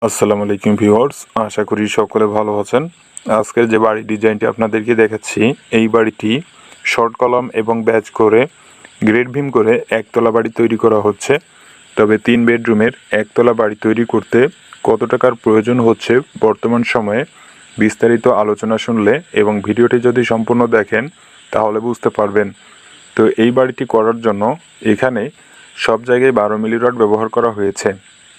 আসসালামু আলাইকুম ভিউয়ার্স, আশা করি সকলে ভালো আছেন। আজকের যে বাড়ির ডিজাইনটি আপনাদেরকে দেখাচ্ছি, এই বাড়িটি শর্ট কলাম এবং ব্যাচ করে গ্রেড বিম করে একতলা বাড়ি তৈরি করা হচ্ছে। তবে 3 বেডরুমের একতলা বাড়ি তৈরি করতে কত টাকার প্রয়োজন হচ্ছে বর্তমান সময়ে বিস্তারিত আলোচনা শুনলে এবং ভিডিওটি যদি সম্পূর্ণ দেখেন তাহলে বুঝতে পারবেন। তো এই বাড়িটি করার জন্য এখানে সব জায়গায় 12 মিলি রড ব্যবহার করা হয়েছে,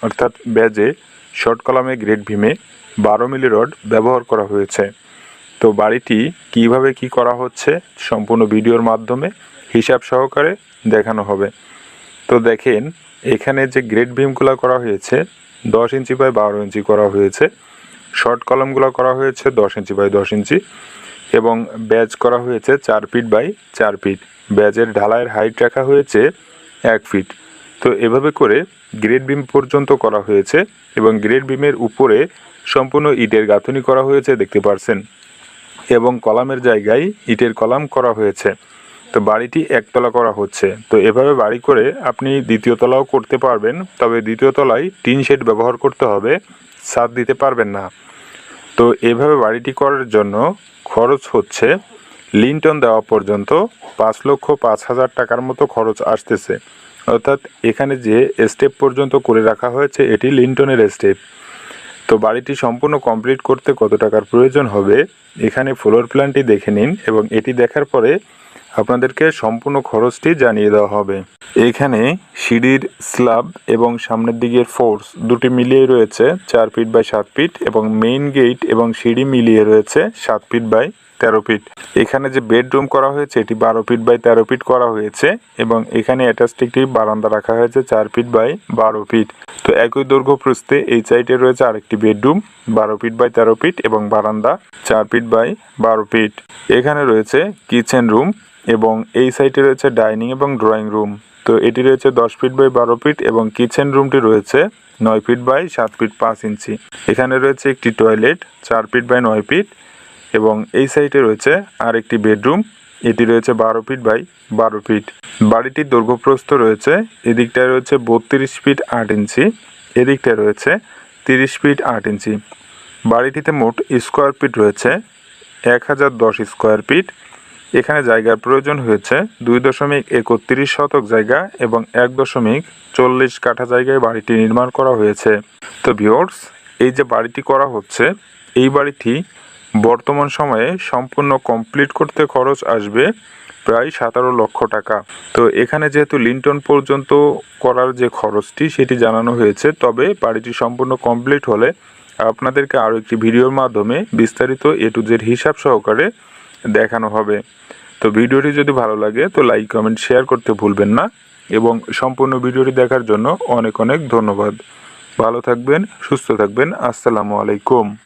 অর্থাৎ ব্যাজে শর্ট কলামে গ্রেড ভীমে 12 মিলি রড ব্যবহার করা হয়েছে। তো বাড়িটি কিভাবে কি করা হচ্ছে সম্পূর্ণ ভিডিওর মাধ্যমে হিসাব সহকারে দেখানো হবে। তো দেখেন, এখানে যে গ্রেড ভীমগুলো করা হয়েছে 10 ইঞ্চি বাই 12 ইঞ্চি করা হয়েছে, শর্ট কলামগুলো করা হয়েছে 10 ইঞ্চি বাই 10 ইঞ্চি এবং ব্যাজ করা হয়েছে 4 ফিট বাই 4 ফিট। ব্যাজের ঢালাইয়ের হাইট রাখা হয়েছে 1 ফিট। তো এভাবে করে গ্রেড বিম পর্যন্ত করা হয়েছে এবং গ্রেড বিমের উপরে সম্পূর্ণ ইটের গাঁথনি করা হয়েছে দেখতে পারছেন, এবং কলামের জায়গায় ইটের কলাম করা হয়েছে। তো বাড়িটি একতলা করা হচ্ছে। তো এভাবে বাড়ি করে আপনি দ্বিতীয় তলাও করতে পারবেন, তবে দ্বিতীয় তলায় টিন শেড ব্যবহার করতে হবে, ছাদ দিতে পারবেন না। তো এভাবে বাড়িটি করার জন্য খরচ হচ্ছে লিন্টন দেওয়া পর্যন্ত 5,05,000 টাকার মতো খরচ আসতেছে। অর্থাৎ এখানে যে স্টেপ পর্যন্ত করে রাখা হয়েছে এটি লিন্টনের স্টেপ। তো বাড়িটি সম্পূর্ণ কমপ্লিট করতে কত টাকার প্রয়োজন হবে এখানে ফ্লোর প্ল্যানটি দেখে নিন এবং এটি দেখার পরে আপনাদেরকে সম্পূর্ণ খরচটি জানিয়ে দেওয়া হবে। এখানে সিঁড়ির স্ল্যাব এবং সামনের দিকের ফোর্স দুটি মিলিয়ে রয়েছে 4 ফিট বাই 7 ফিট এবং মেইন গেট এবং সিঁড়ি মিলিয়ে রয়েছে 7 ফিট বাই 13 ফিট। এখানে যে বেডরুম করা হয়েছে এটি 12 ফিট বাই 13 ফিট করা হয়েছে এবং এখানে অ্যাটাচড একটি বারান্দা রাখা হয়েছে 4 ফিট বাই 12 ফিট। তো একই দৈর্ঘ্য প্রস্থে এই সাইডে রয়েছে আরেকটি বেডরুম 12 ফিট বাই 13 ফিট এবং বারান্দা 4 ফিট বাই 12 ফিট। এখানে রয়েছে কিচেন রুম এবং এই সাইডে রয়েছে ডাইনিং এবং ড্রয়িং রুম। তো এটি রয়েছে 10 ফিট বাই 12 ফিট এবং কিচেন রুমটি রয়েছে 9 ফিট বাই 7 ফিট 5 ইঞ্চি। এখানে রয়েছে একটি টয়লেট 4 ফিট বাই 9 ফিট এবং এই সাইডে রয়েছে আরেকটি বেডরুম, এটি রয়েছে 12 ফিট বাই 12 ফিট। বাড়িটির দৈর্ঘ্যপ্রস্থ রয়েছে, এদিকটায় রয়েছে 32 ফিট 8 ইঞ্চি, এদিকটায় রয়েছে 30 ফিট 8 ইঞ্চি। বাড়িটিতে মোট স্কোয়ার ফিট রয়েছে 1010 স্কোয়ার ফিট। এখানে জায়গার প্রয়োজন হয়েছে 2.31 শতক জায়গা এবং 1.40 কাঠা জায়গায় বাড়িটি নির্মাণ করা হয়েছে। তো ভিউয়ার্স, এই যে বাড়িটি করা হচ্ছে এই বাড়িটি বর্তমান সময়ে সম্পূর্ণ কমপ্লিট করতে খরচ আসবে প্রায় 17 লক্ষ টাকা। তো এখানে যেহেতু লিন্টন পর্যন্ত করার যে খরচটি সেটি জানানো হয়েছে, তবে বাড়িটি সম্পূর্ণ কমপ্লিট হলে আপনাদেরকে আরও একটি ভিডিওর মাধ্যমে বিস্তারিত এ টু জেড হিসাব সহকারে দেখানো হবে। তো ভিডিওটি যদি ভালো লাগে তো লাইক কমেন্ট শেয়ার করতে ভুলবেন না এবং সম্পূর্ণ ভিডিওটি দেখার জন্য অনেক অনেক ধন্যবাদ। ভালো থাকবেন, সুস্থ থাকবেন। আসসালামু আলাইকুম।